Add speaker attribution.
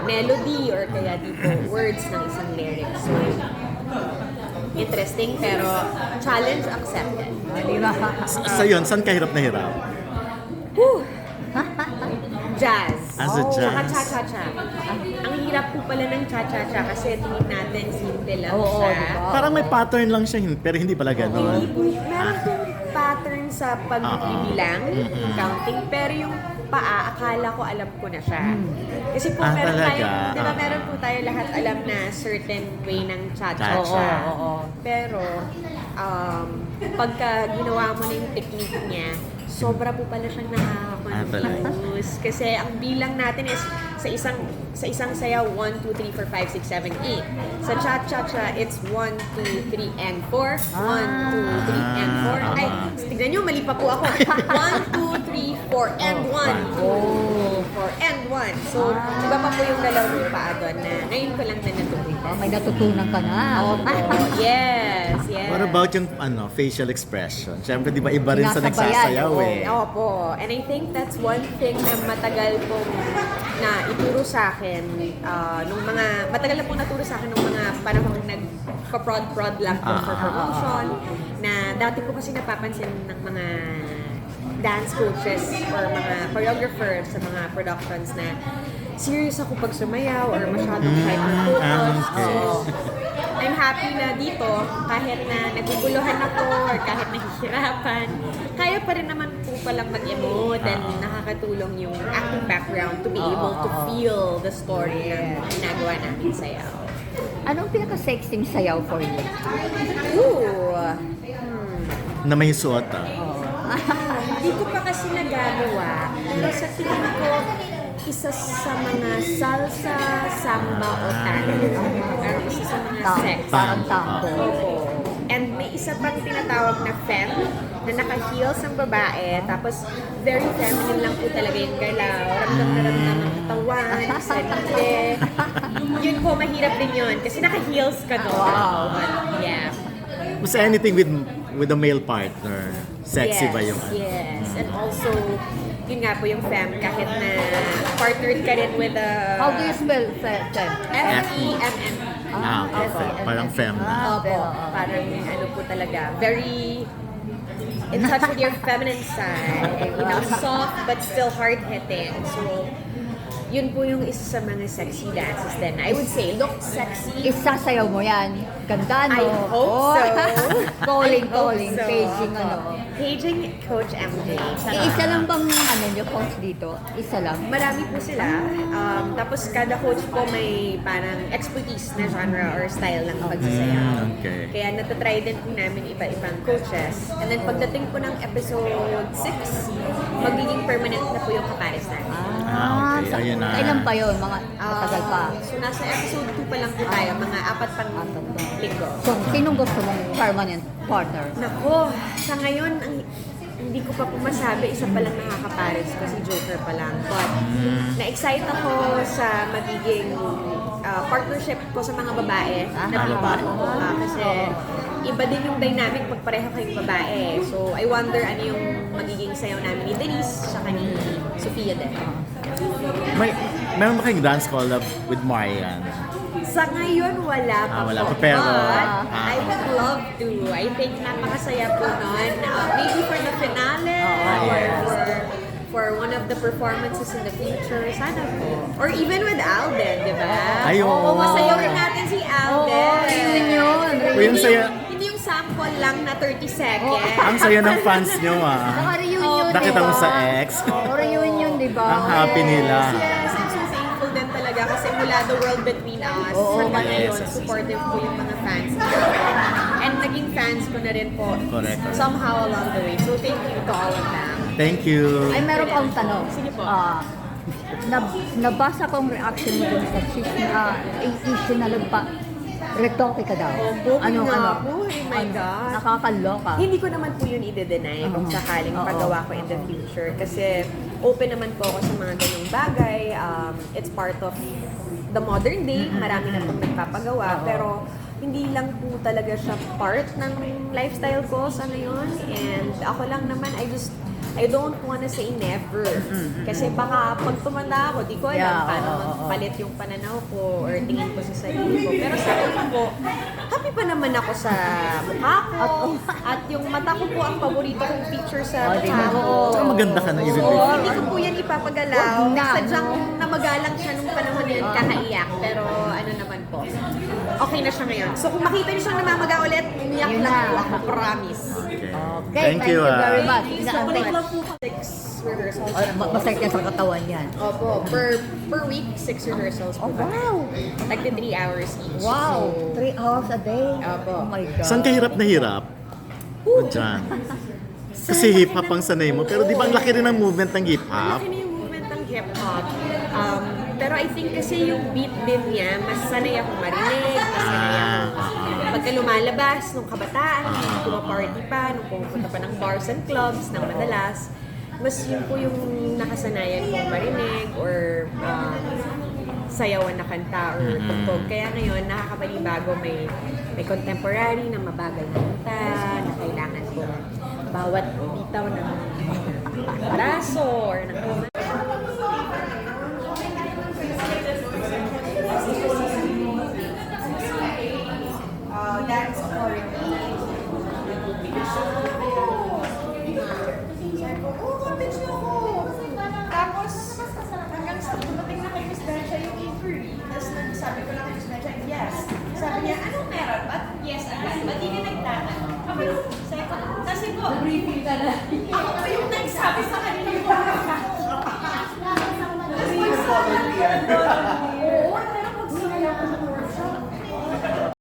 Speaker 1: melody or kaya di po words ng isang lyric. So, interesting pero challenge accepted.
Speaker 2: Di ba?
Speaker 3: Sa yun, saan ka hirap na hirap?
Speaker 1: Whew. Jazz.
Speaker 3: As a jazz.
Speaker 1: Saka cha-cha-cha. Ang hirap po pala ng cha-cha-cha kasi tingin natin simple lang
Speaker 2: Oo,
Speaker 1: siya.
Speaker 2: diba?
Speaker 3: Parang may pattern lang siya, pero hindi pala
Speaker 1: Hindi
Speaker 3: gano'n.
Speaker 1: po, meron pong pattern sa pagbibilang, counting, pero yung paa, akala ko alam ko na siya. Kasi po meron
Speaker 3: talaga?
Speaker 1: tayo, di ba meron po tayo lahat alam na certain way ng cha-cha-cha.
Speaker 2: Oo.
Speaker 1: Pero, pagka ginawa mo na yung technique niya, sobra po pala siyang nakaka-confuse. Kasi ang bilang natin is sa isang sayaw, 1, 2, 3, 4, 5, 6, 7, 8. Sa cha-cha-cha, it's 1, 2, 3, and 4. 1, 2, 3, and 4. Ay, tignan nyo, mali pa po ako. 1, 2, 3, 4, and 1. 2, 4, and 1. So, iba pa po yung dalaw ng paa doon na ngayon ko lang na natuloy.
Speaker 2: May natutunan ka na.
Speaker 1: Opo. Yes, yes.
Speaker 3: What about yung facial expression? Siyempre, di ba iba rin sa
Speaker 2: Sinasabayan,
Speaker 3: nagsasayaw
Speaker 2: oo.
Speaker 3: eh.
Speaker 1: Opo. And I think that's one thing na matagal pong na ituro sa akin matagal na pong naturo sa akin nung mga panahon nagpa-prod lang po for promotion na dati po kasi napapansin ng mga dance coaches or mga choreographers sa mga productions na serious ako pag sumayaw or masyadong type ng focus.
Speaker 3: Okay.
Speaker 1: So, I'm happy na dito, kahit na naguguluhan ako or kahit nahihirapan, kaya pa rin naman po palang mag-emote and nakakatulong yung acting background to be able to feel the story ng ginagawa namin sayaw.
Speaker 2: Anong pinaka-sexing sayaw for you?
Speaker 1: Ooh!
Speaker 3: Na may suot
Speaker 1: Hindi ko pa kasi nagagawa, pero sa tingin ko, isa sa mga salsa, samba o tango. Pero isa sa mga sex.
Speaker 2: Parang tango.
Speaker 1: Opo. And may isa pang tinatawag na femme na naka-heels ang babae. Tapos very feminine lang po talaga yung galaw. Ramdam na ramdam ang katawan, sarili. Yun po, mahirap din yun. Kasi naka-heels ka doon.
Speaker 2: Wow.
Speaker 1: But yeah.
Speaker 3: Was anything with a male partner? Sexy ba yung
Speaker 1: Yes. And also, yun nga po yung femme, kahit na partnered ka rin with a...
Speaker 2: How do you spell fem?
Speaker 1: F-E-M-M.
Speaker 3: Okay. Parang femme na.
Speaker 1: Opo. Parang ano po talaga, very in touch with your feminine side. You know, soft but still hard-hitting. So, yun po yung isa sa mga sexy dances din. I would say, look sexy.
Speaker 2: Isasayaw mo yan. Ganda, no?
Speaker 1: I hope so.
Speaker 2: Calling,
Speaker 1: I hope
Speaker 2: calling.
Speaker 1: so.
Speaker 2: Paging,
Speaker 1: Paging Coach MJ.
Speaker 2: Isa lang bang, yung coach dito? Isa lang?
Speaker 1: Marami po sila. Tapos kada coach po may parang expertise na genre or style ng pagsasayaw.
Speaker 3: Okay.
Speaker 1: Kaya natatry din po namin iba-ibang coaches. And then pagdating po ng episode 6, magiging permanent na po yung kapares natin.
Speaker 3: Okay. Ayun na.
Speaker 2: Kailan pa yun? Mga matagal pa.
Speaker 1: So nasa episode 2 pa lang po tayo, mga 4 pang linggo.
Speaker 2: So, sinong gusto mong permanent partner?
Speaker 1: Nako, sa ngayon, hindi ko pa po masabi, isa pa lang nakakapares ko, si Joker pa lang. But, na-excite ako sa magiging partnership ko sa mga babae na babae. Kasi iba din yung dynamic pag pareho kayong babae. So, I wonder ano yung magiging sayaw namin ni Denise sa ni Sofia din.
Speaker 3: Meron ba kayong dance collab with Marian?
Speaker 1: Sa ngayon, wala pa
Speaker 3: Wala
Speaker 1: po.
Speaker 3: pa, pero,
Speaker 1: But, I would love to. I think napakasaya po nun. Maybe for the finale or for one of the performances in the future. Sana po. Or even with Alden, di ba?
Speaker 3: Ay, oo.
Speaker 1: Masayawin natin si Alden.
Speaker 2: Yun yun.
Speaker 3: Yung saya,
Speaker 1: Hindi yung sample lang na 30 seconds.
Speaker 3: ang saya ng fans nyo
Speaker 2: Naka-reunion,
Speaker 3: Nakita mo
Speaker 2: diba?
Speaker 3: sa ex.
Speaker 2: Reunion, di ba?
Speaker 3: Ang happy nila.
Speaker 1: Yes, I'm so thankful din talaga kasi mula the world between us. Hanggang ngayon,
Speaker 3: yes.
Speaker 1: supportive po yung mga fans. And naging fans ko na rin po.
Speaker 3: Correct.
Speaker 1: Somehow along the way. So thank you to all of them.
Speaker 3: Thank you.
Speaker 2: Ay, meron akong tanong.
Speaker 1: Sige po.
Speaker 2: Nabasa ko ang reaction mo dun sa issue na retoke ka daw.
Speaker 1: Ano po? Oh my God.
Speaker 2: Nakakaloka.
Speaker 1: Hindi ko naman po yun i-deny kung sakaling pagawa ko in the future. Kasi open naman po ako sa mga ganyung bagay. It's part of the modern day. Marami na pong nagpapagawa. Pero hindi lang po talaga siya part ng lifestyle ko sa ngayon. And ako lang naman, I just I don't wanna say never. Kasi baka pag tumanda ako, di ko alam
Speaker 2: Yeah,
Speaker 1: paano
Speaker 2: oo.
Speaker 1: magpalit yung pananaw ko or tingin ko sa sarili ko. Pero sa akin po, happy pa naman ako sa mukha ko. At yung mata ko po ang paborito kong feature sa
Speaker 2: di
Speaker 1: mukha
Speaker 2: ba?
Speaker 1: ko.
Speaker 3: Saka maganda ka na even
Speaker 1: Oo,
Speaker 3: before.
Speaker 1: hindi ko po yan ipapagalaw.
Speaker 2: Wag na,
Speaker 1: Sadyang
Speaker 2: no?
Speaker 1: namagalang siya nung panahon na yun, kakaiyak. Pero ano naman po, okay na siya ngayon. So kung makita niyo siyang namamaga ulit, umiyak
Speaker 2: Yun
Speaker 1: lang
Speaker 2: na.
Speaker 1: po ako, promise.
Speaker 3: Okay.
Speaker 2: Okay,
Speaker 3: Thank you.
Speaker 2: very much.
Speaker 1: So
Speaker 2: Inaantay.
Speaker 1: ulit lang po 6 rehearsals.
Speaker 2: Masakit yan sa katawan yan.
Speaker 1: Opo, per week, 6 rehearsals po.
Speaker 2: Oh, wow!
Speaker 1: Like 3 hours each.
Speaker 2: Wow!
Speaker 1: So,
Speaker 2: 3 hours a day?
Speaker 1: Opo.
Speaker 2: Oh my God.
Speaker 3: Saan ka hirap na hirap? O dyan. Kasi hip hop ang sanay mo. Pero di ba ang laki rin ng movement ng hip hop?
Speaker 1: Malaki na yung movement ng hip-hop. Pero I think kasi yung beat din niya, mas sanay akong marinig, mas sanay ako pagka lumalabas, nung kabataan, nung pumaparty pa, nung pumunta pa ng bars and clubs, ng madalas, mas yun po yung nakasanayan kong marinig or sayawan na kanta or tugtog. Kaya ngayon, nakakapanibago may contemporary na mabagal na kanta, na kailangan ko bawat bitaw ng braso or ng kamay. Dance for Sabi ko, convince niyo ako. Tapos, hanggang sa dumating na kay Miss Bencha yung inquiry, tapos sabi ko lang kay Miss Bencha, yes. Sabi niya, anong meron? Ba't yes agad? Ba't hindi nagtatanong? Sabi ko, kasi po, briefing ka na. Ako pa yung nagsabi sa kanila yung